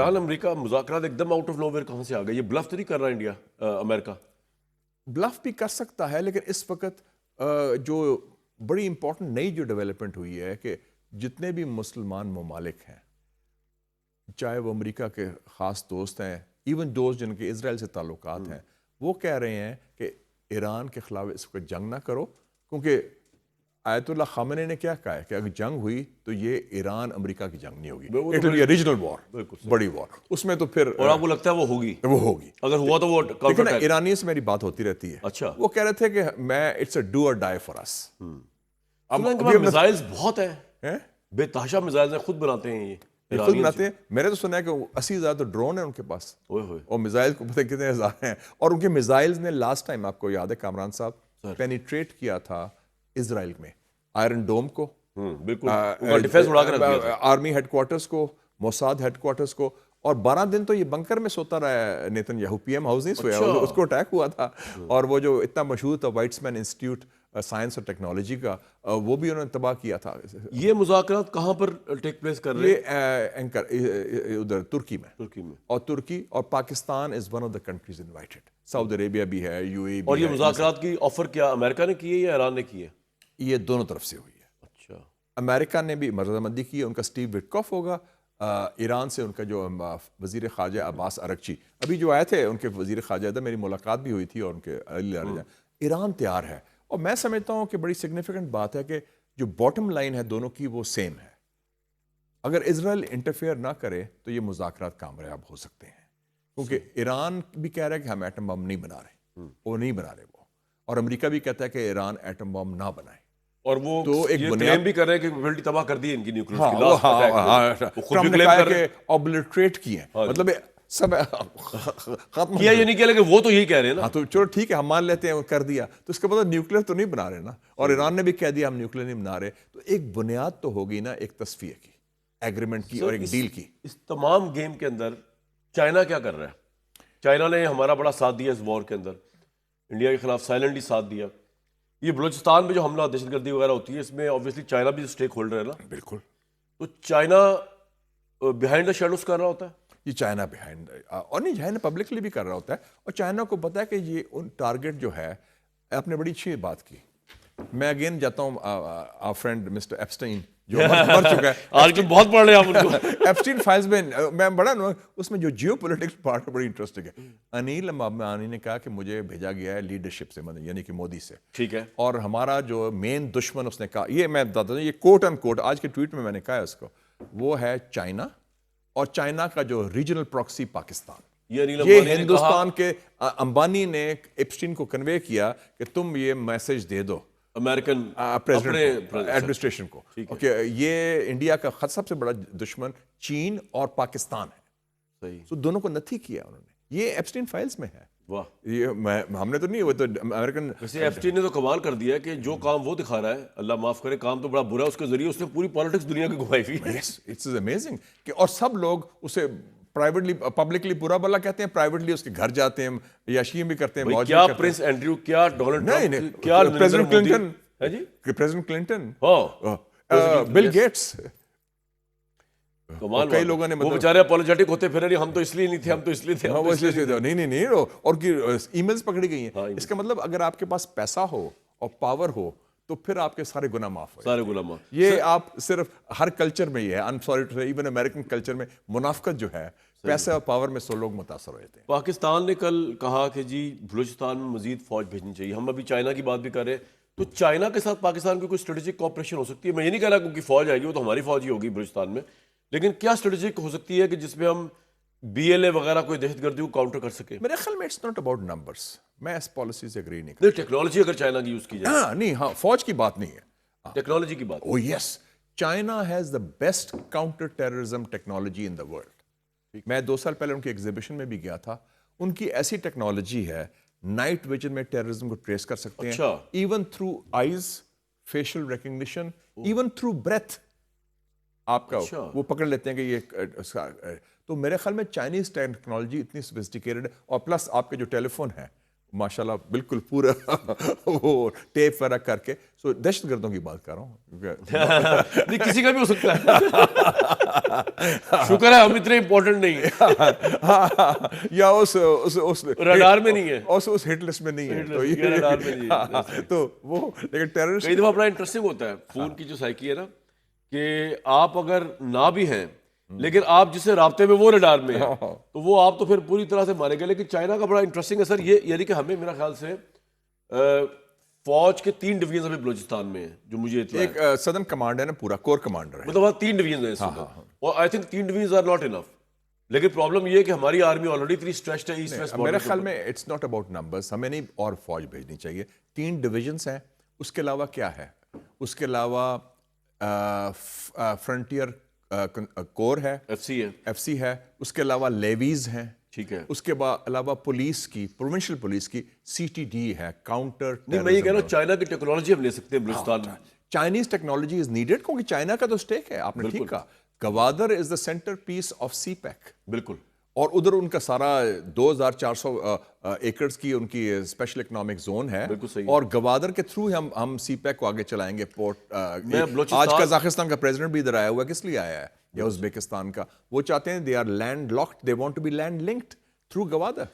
امریکہ مذاکرات ایک دم آؤٹ آف نو ویئر کہاں سے آ گئے؟ یہ بلف تو نہیں کر رہا انڈیا امریکہ؟ بلف بھی کر سکتا ہے، لیکن اس وقت جو بڑی امپورٹنٹ نئی جو ڈیولپمنٹ ہوئی ہے کہ جتنے بھی مسلمان ممالک ہیں، چاہے وہ امریکہ کے خاص دوست ہیں، ایون دوست جن کے اسرائیل سے تعلقات ہیں، وہ کہہ رہے ہیں کہ ایران کے خلاف اس وقت جنگ نہ کرو، کیونکہ آیت اللہ خامنہ نے کیا کہا ہے کہ اگر جنگ ہوئی تو یہ ایران امریکہ کی جنگ نہیں ہوگی، it will be a regional war, بڑی وار، اس میں تو پھر اور آپ کو لگتا ہے وہ ہوگی؟ اگر ہوا تو وہ لیکن ایرانی سے میری بات ہوتی رہتی ہے. اچھا، وہ کہہ رہے تھے کہ میں اٹس اے ڈو اور ڈائی فار اس. میزائلز بہت ہیں، بے تحاشا میزائلز ہیں، خود بناتے ہیں یہ خود بناتے ہیں. میں نے تو سنا ہے کہ 80,000 تو ڈرون ہیں ان کے پاس، اور میزائل کو پتہ کتنے ہزار ہیں. اور ان کے میزائلز نے لاسٹ ٹائم آپ کو یاد ہے کامران صاحب پینیٹریٹ کیا تھا اسرائیل میں، آئرن ڈوم کو، آرمی ہیڈ کوارٹرز کو، موساد ہیڈ کوارٹرز کو، اور 12 دن تو یہ بنکر میں سوتا رہا ہے Netanyahu. P M house نہیں سویا، اس کو اٹیک ہوا تھا. اور وہ جو اتنا مشہور تھا وائٹس مین انسٹیٹیوٹ سائنس اور ٹیکنالوجی کا، وہ بھی انہوں نے تباہ کیا تھا. یہ مذاکرات کہاں پر ٹیک پلیس کر رہے ہیں؟ ادھر ترکی میں. اور ترکی اور Pakistan is one of the countries invited. Saudi Arabia بھی ہے، یو اے بھی. اور یہ مذاکرات کی آفر کیا امریکہ نے کی ہے یا ایران نے کی ہے؟ یہ دونوں طرف سے ہوئی ہے. اچھا، امریکہ نے بھی رضامندی کی ہے، ان کا اسٹیو وٹکوف ہوگا. ایران سے ان کا جو وزیر خارجہ عباس ارغچی ابھی جو آئے تھے، ان کے وزیر خارجہ تھا، میری ملاقات بھی ہوئی تھی، اور ان کے ایران تیار ہے. اور میں سمجھتا ہوں کہ بڑی سگنیفیکنٹ بات ہے کہ جو باٹم لائن ہے دونوں کی وہ سیم ہے. اگر اسرائیل انٹرفیئر نہ کرے تو یہ مذاکرات کامیاب ہو سکتے ہیں، کیونکہ ایران بھی کہہ رہا ہے کہ ہم ایٹم بم نہیں بنا رہے، وہ نہیں بنا رہے وہ، اور امریکہ بھی کہتا ہے کہ ایران ایٹم بم نہ بنائے. اور وہ تو ایک یہ بنیاد کلیم بھی کر رہے ہیں کہ بیلٹ تباہ کر دی ان کی نیوکلیئر ٹرمپ نے کہا کہ اوبلٹریٹ کیے، مطلب سب ختم کیا. یہ نہیں کہہ کہ وہ تو یہی کہہ رہے ہیں نا. ہاں تو چلو ٹھیک ہے، ہم مان لیتے ہیں کر دیا، تو اس کا مطلب نیوکلیئر تو نہیں بنا رہے نا. اور ایران نے بھی کہہ دیا ہم نیوکلیئر نہیں بنا رہے. تو ایک بنیاد تو ہوگی نا، ایک تصفیہ کی، ایگریمنٹ کی اور ایک ڈیل کی. اس تمام گیم کے اندر چائنا کیا کر رہا ہے؟ چائنا نے ہمارا بڑا ساتھ دیا اس وار کے اندر، انڈیا کے خلاف سائلنٹلی ساتھ دیا. یہ بلوچستان میں جو حملہ دہشت گردی وغیرہ ہوتی ہے، اس میں obviously چائنا بھی اسٹیک ہولڈر ہے نا. بالکل. تو چائنا بیہائنڈ دا شیڈوز کر رہا ہوتا ہے. یہ چائنا بیہائنڈ، اور نہیں چائنا پبلکلی بھی کر رہا ہوتا ہے. اور چائنا کو پتا ہے کہ یہ ان ٹارگٹ جو ہے، آپ نے بڑی اچھی بات کی. میں اگین جاتا ہوں فرینڈ مسٹر ایپسٹین جو مر چکا ہے. آج کل بہت پڑھ رہے ہیں آپ ان کو. ایپسٹین فائلز میں بڑا اس میں جو جیو پولیٹکس پارٹ بڑی انٹرسٹنگ ہے. انیل امبانی نے کہا کہ مجھے بھیجا گیا ہے لیڈرشپ سے، یعنی کہ مودی سے. ٹھیک ہے. اور ہمارا جو مین دشمن، اس نے کہا، یہ میں بتاتا ہوں، یہ کوٹ ان کوٹ آج کے ٹویٹ میں نے کہا ہے اس کو، وہ ہے چائنا، اور چائنا کا جو ریجنل پراکسی پاکستان. یہ ہندوستان کے امبانی نے ایپسٹین کو کنوے کیا کہ تم یہ میسج دے دو امریکن ایڈمنسٹریشن کو کہ یہ انڈیا کا سب سے بڑا دشمن چین اور پاکستان ہے. صحیح. تو دونوں کو نتھی کیا انہوں نے. یہ ایپسٹین فائلز میں ہے. واہ. یہ ہم نے تو نہیں، وہ تو امریکن. ویسے ایپسٹین نے تو کمال کر دیا ہے کہ جو کام وہ دکھا رہا ہے، اللہ معاف کرے، کام تو بڑا برا ہے، اس کے ذریعے اس نے پوری پالیٹکس دنیا کی گھمائی ہوئی ہے. اٹس امیزنگ کہ اور سب لوگ اسے پرائیویٹلی پبلکلی برا بھلا کہتے ہیں، پرائیویٹلی اس کے گھر جاتے ہیں، یاشیاں بھی کرتے ہیں. کیا پرنس اینڈریو، کیا ڈونلڈ ٹرمپ، کیا president Clinton, president Clinton, Bill Gates. کئی لوگوں نے وہ بیچارے اپولوجیٹک ہوتے پھر، ہم تو اس لیے نہیں تھے، ہم تو اس لیے تھے، نہیں، اور ای میلز پکڑی گئی ہیں. اس کا مطلب اگر آپ کے پاس پیسہ ہو اور پاور ہو تو پھر آپ کے سارے گناہ معاف ہو. سارے گناہ معاف. یہ آپ صرف ہر کلچر میں یہ ہے، I'm sorry to say even American culture میں منافقت جو ہے، پیسے اور پاور میں سو لوگ متاثر ہوئے تھے. پاکستان نے کل کہا کہ جی بلوچستان میں مزید فوج بھیجنی چاہیے. ہم ابھی چائنا کی بات بھی کر رہے ہیں، تو چائنا کے ساتھ پاکستان کی کوئی اسٹریٹجک کوآپریشن ہو سکتی ہے؟ میں یہ نہیں کہہ رہا کیونکہ فوج آئے گی، وہ تو ہماری فوج ہی ہوگی بلوچستان میں، لیکن کیا اسٹریٹجک ہو سکتی ہے کہ جس میں ہم بی ایل اے وغیرہ کوئی دہشت گردی کو کاؤنٹر کر سکے؟ میرے خیال میں اٹس ناٹ اباؤٹ نمبرس. میں اس پالیسی سے اگری نہیں کرتا. ٹیکنالوجی اگر چائنا کی یوز کی جائے. نہیں، ہاں، فوج کی بات نہیں ہے، ٹیکنالوجی کی بات. Oh yes, China has the best counter-terrorism technology in the world. میں 2 سال پہلے ان کی ایگزیبیشن میں بھی گیا تھا. ان کی ایسی ٹیکنالوجی ہے، نائٹ ویژن میں ٹیررزم کو ٹریس کر سکتے ہیں، even through eyes, facial recognition, even through breath آپ کا وہ پکڑ لیتے ہیں کہ یہ. تو میرے خیال میں چائنیز ٹیکنالوجی اتنی سوفسٹیکیٹڈ ہے، اور پلس آپ کے جو ٹیلی فون ہے ماشاءاللہ بالکل پورا وہ ٹیپ وغیرہ کر کے. سو دہشت گردوں کی بات کر رہا ہوں نہیں کسی کا بھی ہو سکتا ہے. شکر ہے ہم اتنے امپورٹنٹ نہیں ہیں یا اس رڈار میں نہیں ہے, اس ہٹ لسٹ میں نہیں ہے. تو وہ لیکن ٹیررسٹ کئی دفعہ بڑا انٹرسٹنگ ہوتا ہے فون کی جو سائیکی ہے نا, کہ آپ اگر نہ بھی ہیں لیکن آپ جس سے رابطے میں وہ رڈار میں ہیں تو وہ آپ تو پھر پوری طرح سے مارے گئے. لیکن چائنا کا بڑا انٹرسٹنگ ہے سر یہ, یعنی کہ ہمیں میرا خیال سے فوج کے 3 ڈویژن ابھی بلوچستان میں ہیں جو مجھے اطلاع ہے. ایک صدم کمانڈر ہے نا, پورا کور کمانڈر ہے, مطلب وہاں 3 ڈویژن ہیں اس وقت, اور I think 3 division are not enough. لیکن پرابلم یہ ہے کہ ہماری آرمی آلریڈی اتنی اسٹریچڈ ہے ایسٹ ویسٹ میرے خیال میں اٹس ناٹ اباؤٹ نمبرز, ہمیں نہیں اور فوج بھیجنی چاہیے. 3 ڈویژنس ہیں, اس کے علاوہ کیا ہے, اس کے علاوہ فرنٹیئر کور ہے, ایف سی ہے, اس کے علاوہ لیویز ہیں, ٹھیک ہے. اس کے علاوہ پولیس کی, پروونشل پولیس کی سی ٹی ڈی ہے, کاؤنٹر. نہیں میں یہ کہہ رہا ہوں چائنا کی ٹیکنالوجی ہم لے سکتے ہیں بلوچستان میں. چائنیز ٹیکنالوجی از نیڈیڈ, کیونکہ چائنا کا تو اسٹیک ہے. آپ نے ٹھیک کہا, Gwadar is the centrepiece of CPEC. بالکل. اور ادھر ان کا سارا 2400 ایکڑز کی ان کی اسپیشل اکنامک زون ہے, اور گوادر کے تھرو ہم سی پیک کو آگے چلائیں گے. پورٹ آج قزاقستان کا پریزیڈنٹ بھی ادھر آیا ہوا ہے, کس لیے آیا ہے, یا ازبیکستان کا, وہ چاہتے ہیں they are land locked, they want to be land linked through Gwadar.